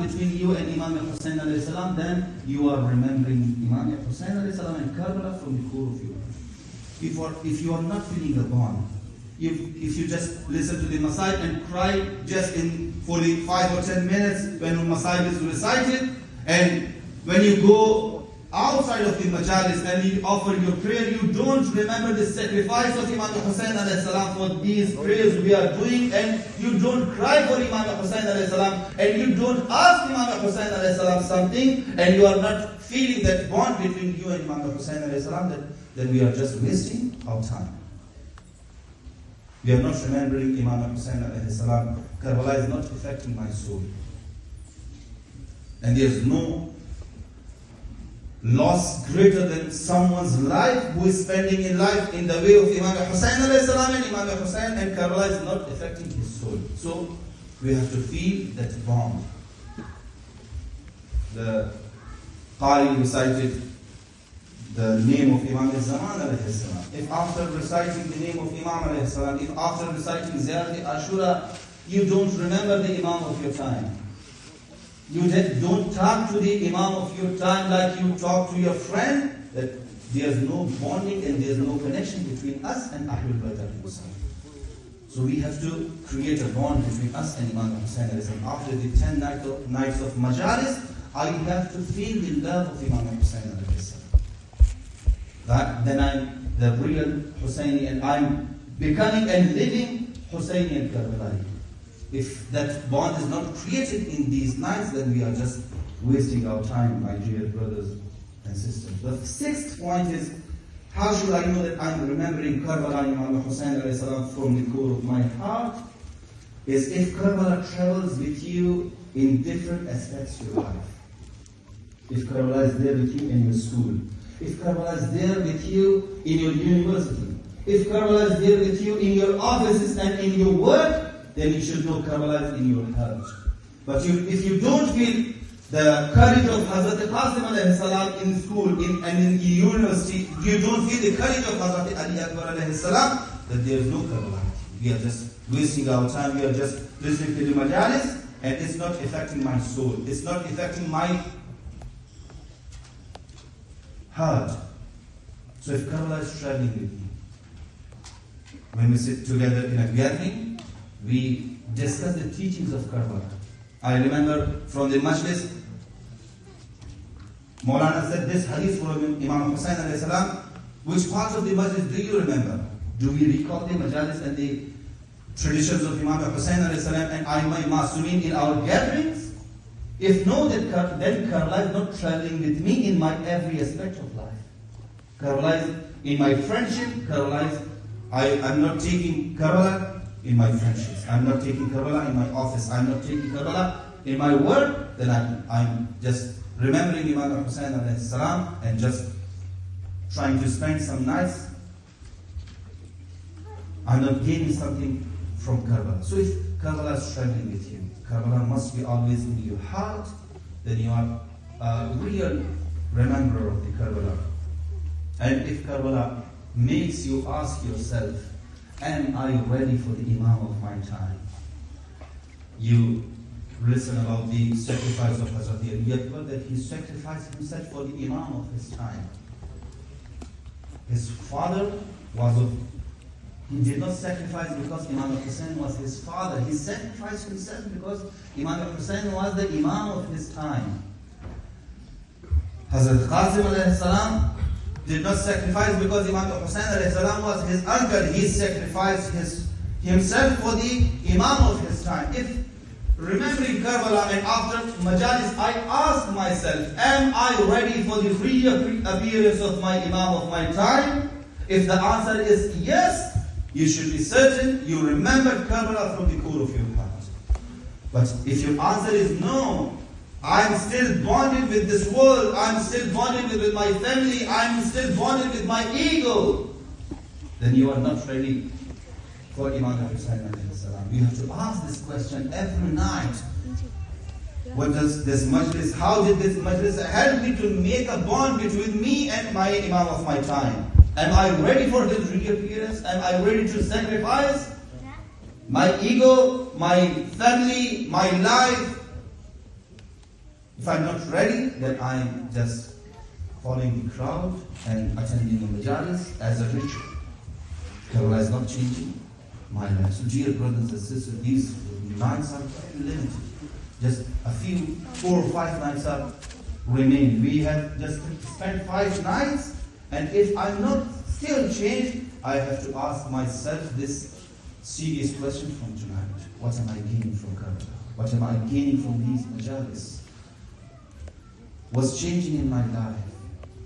bond between you and Imam Hussein alayhi salam, then you are remembering Imam Hussein alayhi salam and Karbala from the core of your heart. If you are not feeling the bond, if you just listen to the Masaib and cry just in 45 or 10 minutes when Masaib is recited, and when you go outside of the majalis and you offer your prayer, you don't remember the sacrifice of Imam Hussein alayhi salam for these prayers we are doing, and you don't cry for Imam Hussein alayhi salam, and you don't ask Imam Hussein alayhi salam something, and you are not feeling that bond between you and Imam Hussein alayhi salam, then we are just wasting our time. We are not remembering Imam Hussein alayhi salam. Karbala is not affecting my soul. And there is no loss greater than someone's life who is spending in life in the way of Imam Hussein alayhi salam, and Imam Hussein, and Karbala is not affecting his soul. So we have to feel that bond. The Qari recited the name of Imam al-Zaman alayhi salam. If after reciting the name of Imam alayhi salam, if after reciting Ziyarati Ashura, you don't remember the Imam of your time, you don't talk to the Imam of your time like you talk to your friend, that there's no bonding and there's no connection between us and Ahlul Bayt al-Hussein. So we have to create a bond between us and Imam Hussein alayhi salam. After the 10 nights of Majalis, I have to feel the love of Imam Hussein alayhi salam. Then I'm the real Husseini, and I'm becoming and living Husseini and Karbali. If that bond is not created in these nights, then we are just wasting our time, my dear brothers and sisters. The sixth point is, how should I know that I'm remembering Karbala and Imam Hussein alayhi salam from the core of my heart? Is if Karbala travels with you in different aspects of your life. If Karbala is there with you in your school, if Karbala is there with you in your university, if Karbala is there with you in your offices and in your work, then you should know Karbala is in your heart. But if you don't feel the courage of Hazrat Qasim alayhi salam in school and in university, you don't feel the courage of Hazrat Ali Akbar alayhi salam, then there is no Karbala. We are just wasting our time, we are just listening to the majalis, and it's not affecting my soul, it's not affecting my heart. So if Karbala is traveling with me, when we sit together in a gathering, we discuss the teachings of Karbala. I remember from the majlis, Maulana said this hadith from Imam Hussein alayhi salam. Which part of the majlis do you remember? Do we recall the majalis and the traditions of Imam Hussein alayhi salam and Aimai Masumin in our gatherings? If no, then Karbala is not traveling with me in my every aspect of life. Karbala is in my friendship. Karbala is, I'm not taking Karbala in my friendships. I'm not taking Karbala in my office. I'm not taking Karbala in my work. Then I'm just remembering Imam Hussein alayhi salam and just trying to spend some nights. I'm not gaining something from Karbala. So if Karbala is traveling with you, Karbala must be always in your heart, then you are a real rememberer of the Karbala. And if Karbala makes you ask yourself, am I ready for the Imam of my time? You listen about the sacrifice of Hazrat Ali Akbar, that he sacrificed himself for the Imam of his time. His father he did not sacrifice because Imam Hussein was his father. He sacrificed himself because Imam Hussein was the Imam of his time. Hazrat Qasim alayhi salam did not sacrifice because Imam Hussein alayhi salam was his uncle. He sacrificed himself for the Imam of his time. If remembering Karbala and after Majalis, I ask myself, am I ready for the reappearance of my Imam of my time? If the answer is yes, you should be certain you remember Karbala from the core of your heart. But if your answer is no, I'm still bonded with this world, I'm still bonded with my family, I'm still bonded with my ego, then you are not ready for Imam Hussein alayhi salam. You have to ask this question every night. What does this majlis, how did this majlis help me to make a bond between me and my Imam of my time? Am I ready for his reappearance? Am I ready to sacrifice my ego, my family, my life If I'm not ready, then I'm just following the crowd and attending the majalis as a ritual. Kerala is not changing my life. So dear brothers and sisters, these nights are very limited. Just a few, 4 or 5 nights are remaining. We have just spent 5 nights, and if I'm not still changed, I have to ask myself this serious question from tonight. What am I gaining from Kerala? What am I gaining from these majalis? What's changing in my life?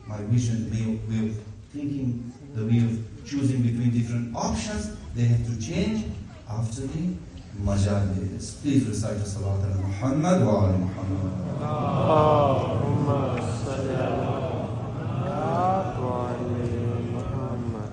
My vision, way of thinking, the way of choosing between different options, they have to change after the majalis. Please recite the Salat ala Muhammad wa ala Muhammad. Allahumma salli ala Muhammad wa ala Muhammad.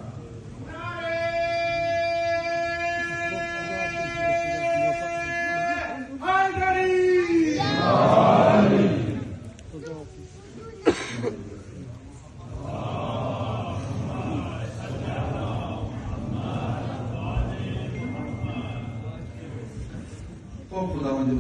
خب خداوند